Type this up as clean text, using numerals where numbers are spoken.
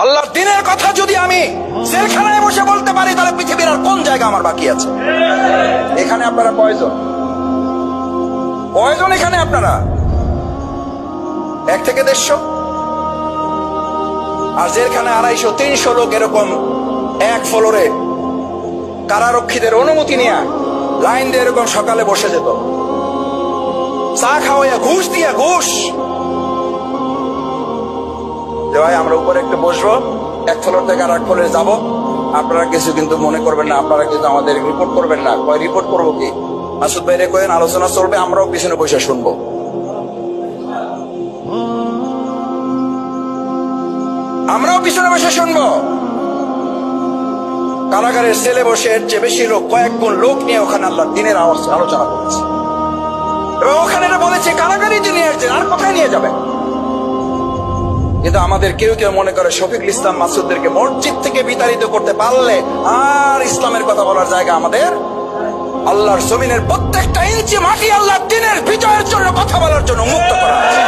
আল্লাহর দিনের কথা যদি আমি জেলখানায় বসে বলতে পারি, তাহলে পৃথিবীর আর কোন জায়গা আমার বাকি আছে? এখানে আপনারা কয়জন এখানে আপনারা 1 থেকে 150, আর জেলখানে 250-300 লোক এরকম এক ফ্লোরে কারারক্ষীদের অনুমতি নিয়ে লাইন দিয়ে এরকম সকালে বসে যেত, চা খাওয়াইয়া ঘুষ ভাই আমরা উপরে একটু বসবো, এক ফ্লোর থেকে আর এক ফ্লোরে যাবো, আপনারা কিছু কিন্তু মনে করবেন না, আপনারা কিন্তু আমাদের রিপোর্ট করবেন না। রিপোর্ট করবো কি? মাসুদ ভাইরে কয়েন আলোচনা চলবে, আমরাও পিছনে বসে শুনবো। কারাগারের সেলে বসে এর চেয়ে বেশি লোক, কয়েক গুণ লোক নিয়ে ওখানে আল্লাহর দ্বীনের আলোচনা করেছে, এবং ওখানে বলেছে কারাগারই যে নিয়ে আসছেন, আর কোথায় নিয়ে যাবেন? কিন্তু আমাদের কেউ কেউ মনে করে শফিকুল ইসলাম মাসুদদেরকে মসজিদ থেকে বিতাড়িত করতে পারলে আর ইসলামের কথা বলার জায়গা আমাদের আল্লাহর জমিনের প্রত্যেকটা ইঞ্চি মাটি আল্লাহর দ্বীনের বিজয়ের জন্য কথা বলার জন্য মুক্ত করা আছে।